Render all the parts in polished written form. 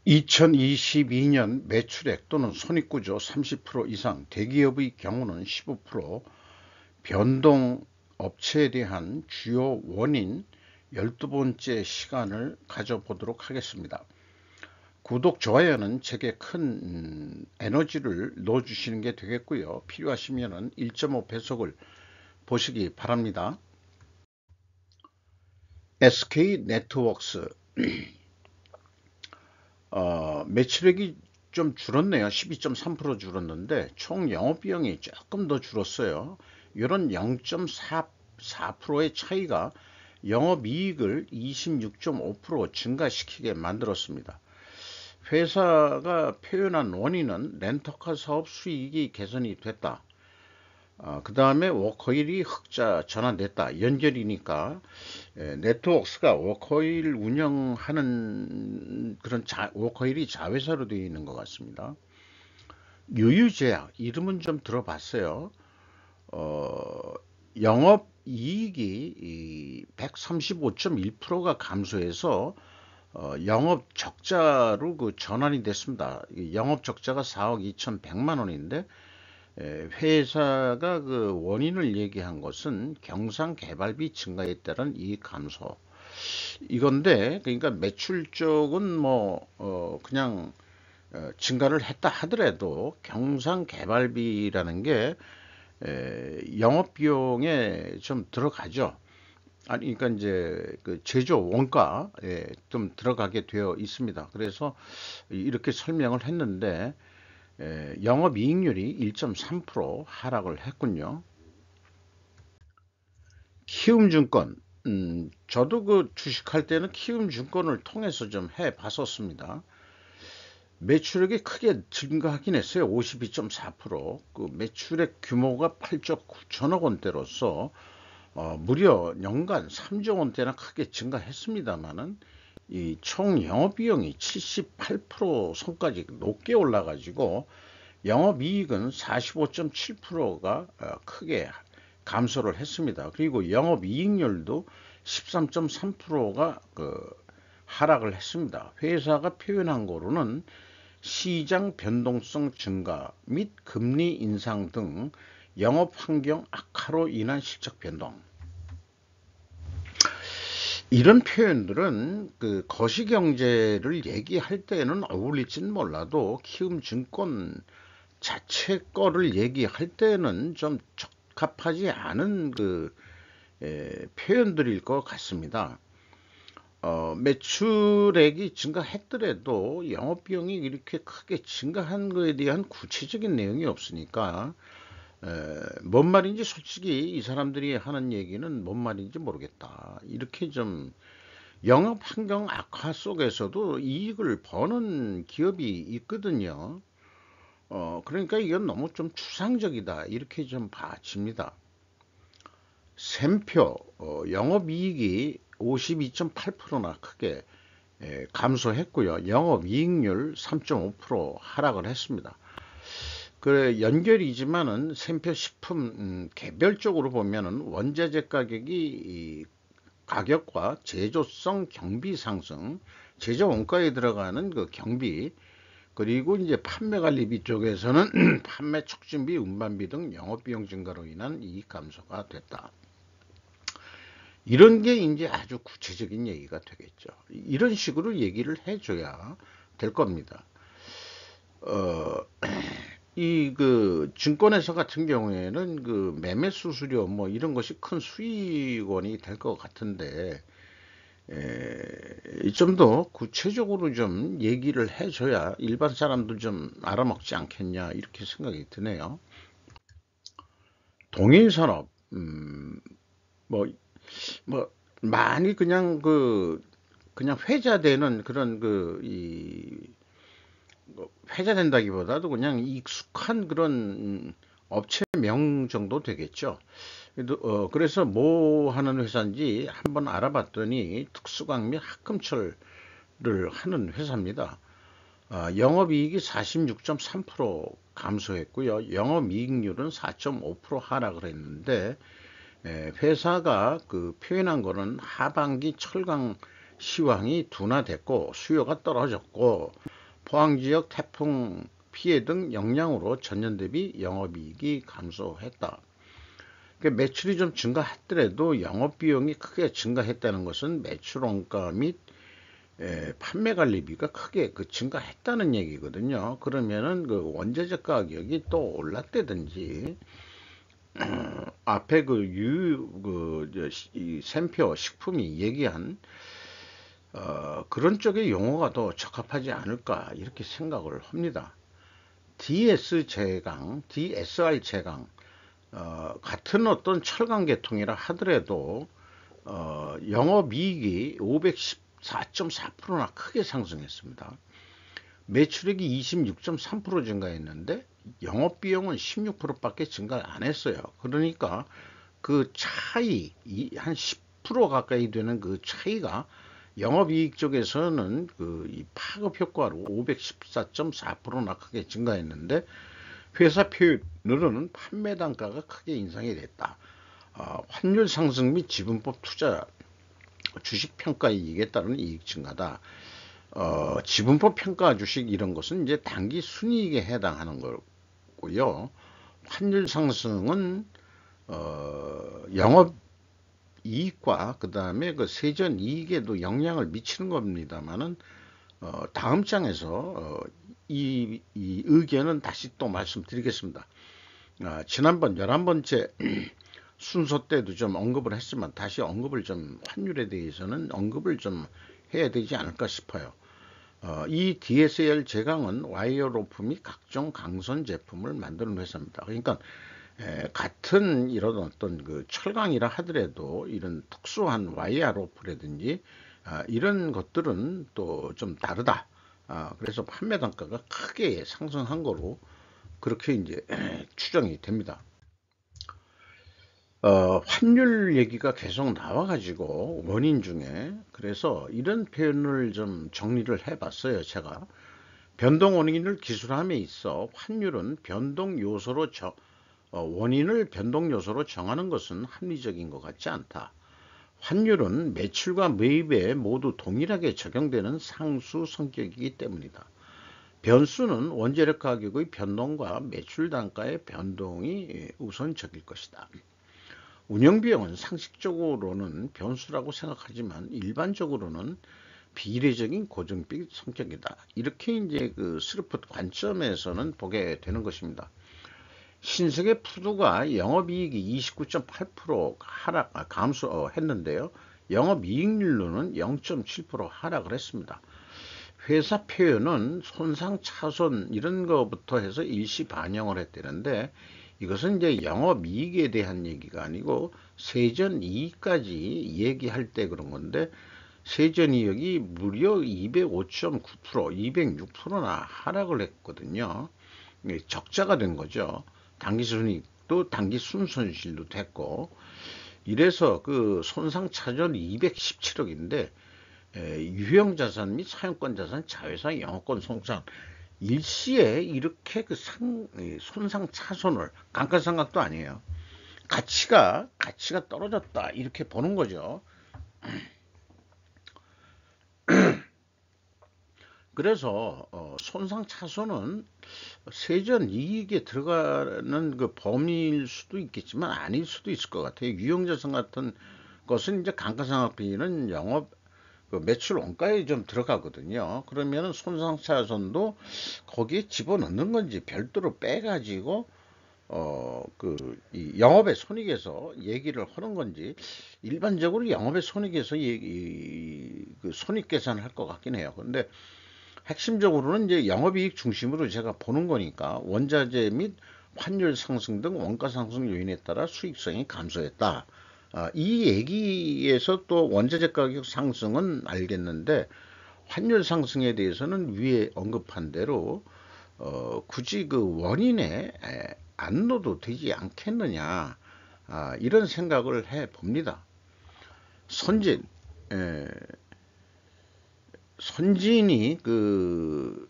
2022년 매출액 또는 손익구조 30% 이상, 대기업의 경우는 15%, 변동 업체에 대한 주요 원인 12번째 시간을 가져보도록 하겠습니다. 구독, 좋아요는 제게 큰 에너지를 넣어주시는 게 되겠고요. 필요하시면 1.5배속을 보시기 바랍니다. SK네트워크스 매출액이 좀 줄었네요. 12.3% 줄었는데 총 영업비용이 조금 더 줄었어요. 이런 0.4%의 차이가 영업이익을 26.5% 증가시키게 만들었습니다. 회사가 표현한 원인은 렌터카 사업 수익이 개선이 됐다. 그 다음에 워커힐이 흑자 전환됐다. 연결이니까 네트워크스가 워커힐 운영하는 그런 워커힐이 자회사로 되어 있는 것 같습니다. 유유제약 이름은 좀 들어봤어요. 영업이익이 135.1%가 감소해서 영업 적자로 전환이 됐습니다. 영업 적자가 4억 2,100만 원인데 회사가 원인을 얘기한 것은 경상 개발비 증가에 따른 이익 감소 이건데, 그러니까 매출 쪽은 그냥 증가를 했다 하더라도 경상 개발비라는 게 영업 비용에 좀 들어가죠. 아니, 그러니까 이제 그 제조 원가에 좀 들어가게 되어 있습니다. 그래서 이렇게 설명을 했는데 영업이익률이 1.3% 하락을 했군요. 키움증권, 저도 주식할 때는 키움증권을 통해서 좀 해봤었습니다. 매출액이 크게 증가하긴 했어요. 52.4%. 매출액 규모가 8조 9천억 원대로서 무려 연간 3조 원대나 크게 증가했습니다만은 이 총 영업비용이 78% 선까지 높게 올라가지고 영업이익은 45.7%가 크게 감소를 했습니다. 그리고 영업이익률도 13.3%가 하락을 했습니다. 회사가 표현한 거로는 시장 변동성 증가 및 금리 인상 등 영업 환경 악화로 인한 실적 변동, 이런 표현들은 거시경제를 얘기할 때는 어울릴지는 몰라도 키움증권 자체 거를 얘기할 때는 좀 적합하지 않은 표현들일 것 같습니다. 매출액이 증가했더라도 영업비용이 이렇게 크게 증가한 것에 대한 구체적인 내용이 없으니까 뭔 말인지 솔직히 이 사람들이 하는 얘기는 뭔 말인지 모르겠다. 이렇게 좀 영업 환경 악화 속에서도 이익을 버는 기업이 있거든요. 그러니까 이건 너무 좀 추상적이다. 이렇게 좀 봐집니다. 샘표 영업이익이 52.8%나 크게 감소했고요. 영업이익률 3.5% 하락을 했습니다. 그래 연결이지만은 샘표 식품 개별적으로 보면은 원자재 가격이 가격과 제조성 경비 상승, 제조 원가에 들어가는 경비, 그리고 이제 판매 관리비 쪽에서는 판매 촉진비, 운반비 등 영업비용 증가로 인한 이익 감소가 됐다. 이런 게 이제 아주 구체적인 얘기가 되겠죠. 이런 식으로 얘기를 해줘야 될 겁니다. 이 증권회사 같은 경우에는 매매 수수료 이런 것이 큰 수익원이 될 것 같은데 좀 더 구체적으로 좀 얘기를 해줘야 일반 사람도 좀 알아먹지 않겠냐 이렇게 생각이 드네요. 동인산업 뭐 많이 그냥 회자되는 그런 회자된다기보다도 그냥 익숙한 그런 업체명 정도 되겠죠. 그래서 뭐 하는 회사인지 한번 알아봤더니 특수광 및 합금철을 하는 회사입니다. 영업이익이 46.3% 감소했고요. 영업이익률은 4.5% 하락을 했는데 회사가 표현한 거는 하반기 철강 시황이 둔화됐고 수요가 떨어졌고 포항지역 태풍 피해 등 영향으로 전년 대비 영업이익이 감소했다. 그러니까 매출이 좀 증가했더라도 영업비용이 크게 증가했다는 것은 매출 원가 및 판매 관리비가 크게 증가했다는 얘기거든요. 그러면은 그 원재료 가격이 또 올랐다든지 앞에 이 샘표 식품이 얘기한 그런 쪽의 용어가 더 적합하지 않을까 이렇게 생각을 합니다. DSR 제강 같은 어떤 철강 계통이라 하더라도 영업이익이 514.4%나 크게 상승했습니다. 매출액이 26.3% 증가했는데 영업비용은 16%밖에 증가를 안 했어요. 그러니까 그 차이, 한 10% 가까이 되는 그 차이가 영업이익 쪽에서는 이 파급 효과로 514.4%나 크게 증가했는데 회사 표현으로는 판매 단가가 크게 인상이 됐다. 환율 상승 및 지분법 투자 주식 평가 이익에 따른 이익 증가다. 지분법 평가 주식 이런 것은 이제 단기 순이익에 해당하는 거고요. 환율 상승은 영업 이익과 그 다음에 그 세전 이익에도 영향을 미치는 겁니다만은 다음 장에서 이 의견은 다시 또 말씀드리겠습니다. 지난번 11번째 순서 때도 좀 언급을 했지만 다시 언급을 좀 환율에 대해서는 언급을 좀 해야 되지 않을까 싶어요. 이 DSL 제강은 와이어 로프 및 각종 강선 제품을 만드는 회사입니다. 그러니까 같은 이런 어떤 그 철강이라 하더라도 이런 특수한 와이어 로프라든지 이런 것들은 또 좀 다르다. 그래서 판매 단가가 크게 상승한 거로 그렇게 이제 추정이 됩니다. 환율 얘기가 계속 나와가지고 원인 중에 그래서 이런 표현을 좀 정리를 해봤어요. 제가 변동 원인을 기술함에 있어 환율은 변동 요소로 원인을 변동 요소로 정하는 것은 합리적인 것 같지 않다. 환율은 매출과 매입에 모두 동일하게 적용되는 상수 성격이기 때문이다. 변수는 원재료 가격의 변동과 매출 단가의 변동이 우선적일 것이다. 운영비용은 상식적으로는 변수라고 생각하지만 일반적으로는 비례적인 고정비 성격이다. 이렇게 이제 그 스루풋 관점에서는 보게 되는 것입니다. 신세계 푸드가 영업이익이 29.8% 감소했는데요. 영업이익률로는 0.7% 하락을 했습니다. 회사 표현은 손상 차손 이런 거부터 해서 일시 반영을 했다는데 이것은 이제 영업이익에 대한 얘기가 아니고 세전이익까지 얘기할 때 그런 건데 세전이익이 무려 205.9%, 206%나 하락을 했거든요. 적자가 된 거죠. 당기순이익도 당기순손실도 됐고 이래서 그 손상차전이 217억인데 유형자산 및 사용권자산, 자회사, 영업권 손상 일시에 이렇게 손상 차손을 감가상각도 아니에요. 가치가 떨어졌다 이렇게 보는 거죠. 그래서 손상 차손은 세전 이익에 들어가는 그 범위일 수도 있겠지만 아닐 수도 있을 것 같아요. 유형자산 같은 것은 이제 감가상각비는 영업 매출 원가에 좀 들어가거든요. 그러면은 손상차손도 거기에 집어넣는 건지 별도로 빼가지고 이 영업의 손익에서 얘기를 하는 건지 일반적으로 영업의 손익에서 그 손익 계산을 할 것 같긴 해요. 근데 핵심적으로는 이제 영업이익 중심으로 제가 보는 거니까 원자재 및 환율 상승 등 원가 상승 요인에 따라 수익성이 감소했다. 이 얘기에서 또 원자재 가격 상승은 알겠는데 환율 상승에 대해서는 위에 언급한 대로 굳이 그 원인에 안 넣어도 되지 않겠느냐 이런 생각을 해 봅니다. 선진이 그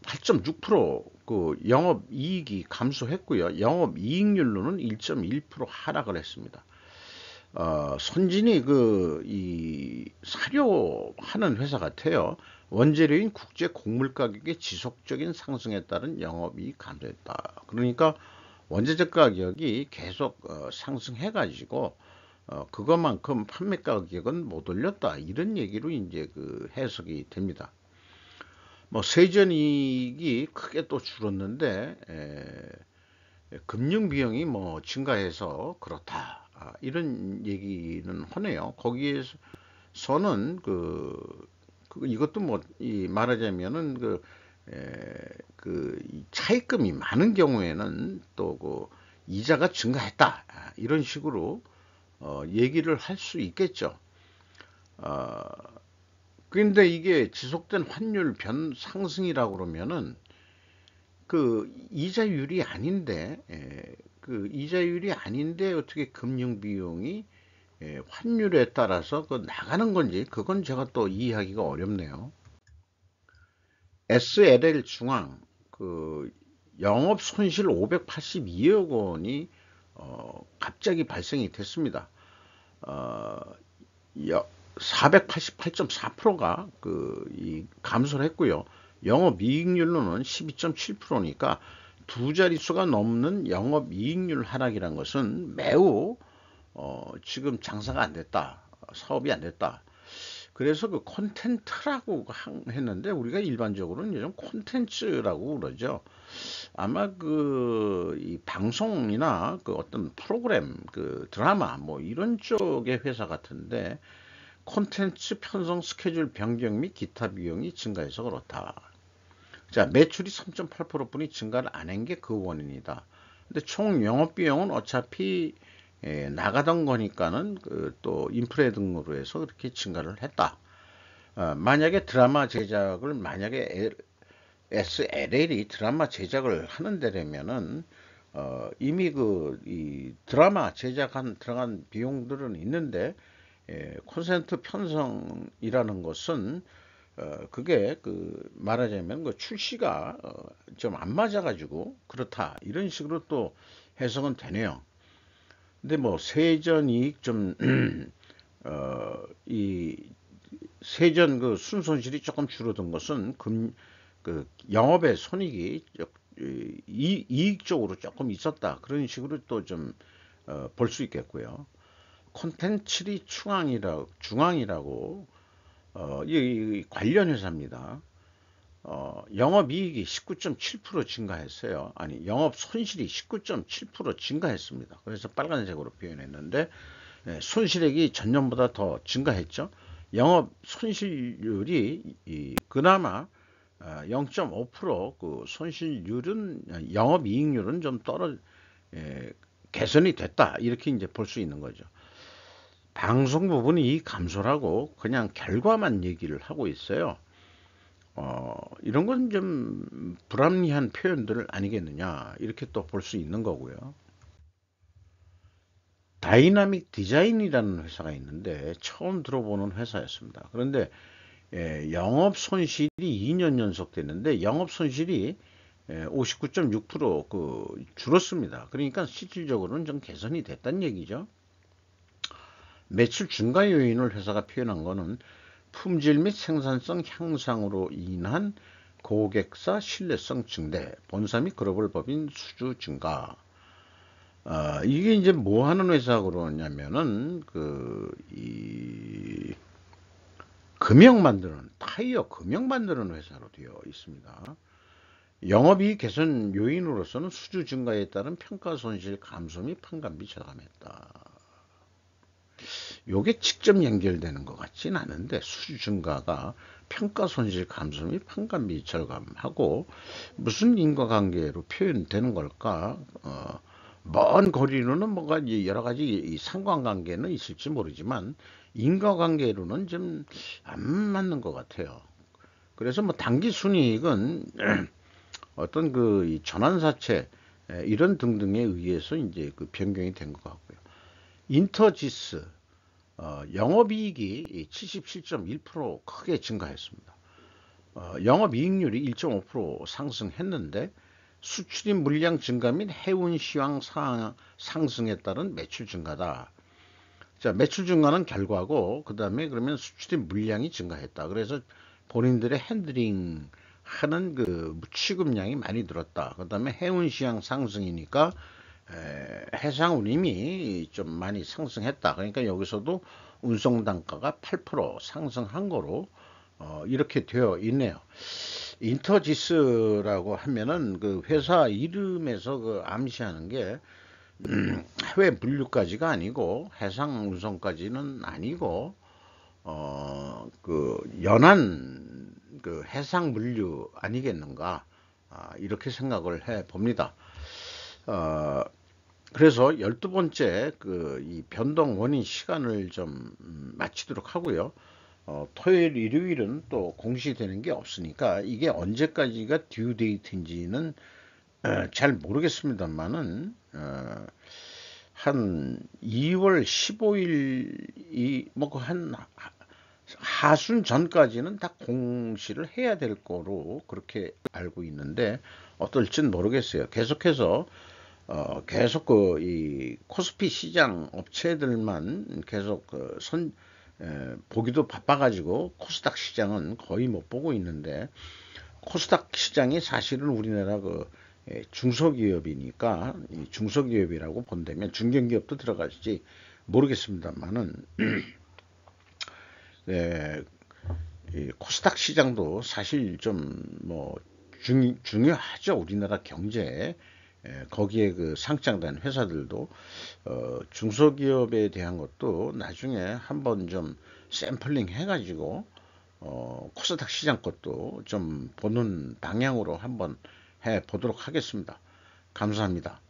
8.6% 영업 이익이 감소했고요. 영업 이익률로는 1.1% 하락을 했습니다. 선진이 이 사료하는 회사 같아요. 원재료인 국제 곡물 가격의 지속적인 상승에 따른 영업이익 감소했다. 그러니까 원재료 가격이 계속 상승해 가지고 그것만큼 판매 가격은 못 올렸다. 이런 얘기로 이제 그 해석이 됩니다. 뭐 세전이익이 크게 또 줄었는데 금융 비용이 뭐 증가해서 그렇다. 이런 얘기는 하네요. 거기에서는 이것도 뭐 말하자면은 이 차입금이 많은 경우에는 또 이자가 증가했다. 이런 식으로 얘기를 할 수 있겠죠. 그런데 이게 지속된 환율 상승이라고 그러면은 이자율이 아닌데, 이자율이 아닌데 어떻게 금융 비용이 환율에 따라서 나가는 건지, 그건 제가 또 이해하기가 어렵네요. SLL 중앙, 영업 손실 582억 원이 갑자기 발생이 됐습니다. 488.4%가 감소를 했고요. 영업이익률로는 12.7%니까 두 자릿수가 넘는 영업이익률 하락이란 것은 매우 지금 장사가 안 됐다. 사업이 안 됐다. 그래서 콘텐츠라고 했는데 우리가 일반적으로는 요즘 콘텐츠라고 그러죠. 아마 이 방송이나 어떤 프로그램, 드라마 뭐 이런 쪽의 회사 같은데 콘텐츠 편성 스케줄 변경 및 기타 비용이 증가해서 그렇다. 자, 매출이 3.8%뿐이 증가를 안 한 게 그 원인이다. 근데 총 영업 비용은 어차피 나가던 거니까는 또 인프레 등으로 해서 그렇게 증가를 했다. 만약에 드라마 제작을 만약에 SLL이 드라마 제작을 하는 데라면은 이미 이 드라마 제작한 들어간 비용들은 있는데 콘센트 편성이라는 것은 그게 말하자면 출시가 좀 안 맞아가지고 그렇다 이런 식으로 또 해석은 되네요. 근데 뭐 세전이익 좀 이 세전 순손실이 조금 줄어든 것은 영업의 손익이 이익 쪽으로 조금 있었다 그런 식으로 또 좀 볼 수 있겠고요. 콘텐츠리 중앙이라고 이 관련 회사입니다. 영업이익이 19.7% 증가했어요. 아니 영업 손실이 19.7% 증가했습니다. 그래서 빨간색으로 표현했는데 손실액이 전년보다 더 증가했죠. 영업 손실률이 그나마 0.5% 손실률은 영업이익률은 좀 개선이 됐다 이렇게 이제 볼 수 있는 거죠. 방송 부분이 감소라고 그냥 결과만 얘기를 하고 있어요. 이런 건 좀 불합리한 표현들 아니겠느냐 이렇게 또 볼 수 있는 거고요. 다이나믹 디자인이라는 회사가 있는데 처음 들어보는 회사였습니다. 그런데 영업 손실이 2년 연속 됐는데 영업 손실이 59.6% 줄었습니다. 그러니까 실질적으로는 좀 개선이 됐다는 얘기죠. 매출 증가 요인을 회사가 표현한 거는 품질 및 생산성 향상으로 인한 고객사 신뢰성 증대, 본사 및 글로벌 법인 수주 증가. 이게 이제 뭐 하는 회사 그러냐면은 타이어 금형 만드는 회사로 되어 있습니다. 영업이익 개선 요인으로서는 수주 증가에 따른 평가 손실 감소 및 판관비 절감했다. 요게 직접 연결되는 것 같진 않은데 수주 증가가 평가 손실 감소 및 판관비 절감하고 무슨 인과관계로 표현되는 걸까? 먼 거리로는 뭔가 여러 가지 상관관계는 있을지 모르지만 인과관계로는 좀 안 맞는 것 같아요. 그래서 뭐 당기 순이익은 어떤 이 전환사채 이런 등등에 의해서 이제 변경이 된 것 같고요. 인터지스 영업이익이 77.1% 크게 증가했습니다. 영업이익률이 1.5% 상승했는데 수출입 물량 증가 및 해운 시황 상승에 따른 매출 증가다. 자, 매출 증가는 결과고, 그 다음에 그러면 수출의 물량이 증가했다. 그래서 본인들의 핸들링 하는 그 취급량이 많이 늘었다. 그 다음에 해운 시장 상승이니까 해상 운임이 좀 많이 상승했다. 그러니까 여기서도 운송 단가가 8% 상승한 거로 이렇게 되어 있네요. 인터지스라고 하면은 그 회사 이름에서 그 암시하는 게 해외 물류까지가 아니고 해상 운송까지는 아니고 그 연안 그 해상 물류 아니겠는가, 이렇게 생각을 해 봅니다. 어, 그래서 12번째 그 이 변동 원인 시간을 좀 마치도록 하고요. 토요일, 일요일은 또 공시되는 게 없으니까 이게 언제까지가 듀 데이트인지는 잘 모르겠습니다만은 한 2월 15일이 뭐 한 하순 전까지는 다 공시를 해야 될 거로 그렇게 알고 있는데 어떨진 모르겠어요. 계속해서 계속 그 이 코스피 시장 업체들만 계속 보기도 바빠가지고 코스닥 시장은 거의 못 보고 있는데, 코스닥 시장이 사실은 우리나라 그 중소기업이니까 이 중소기업이라고 본다면 중견기업도 들어갈지 모르겠습니다만은 이 코스닥 시장도 사실 좀 뭐 중요하죠. 우리나라 경제에. 거기에 그 상장된 회사들도 중소기업에 대한 것도 나중에 한번 좀 샘플링 해가지고 코스닥 시장 것도 좀 보는 방향으로 한번 해 보도록 하겠습니다. 감사합니다.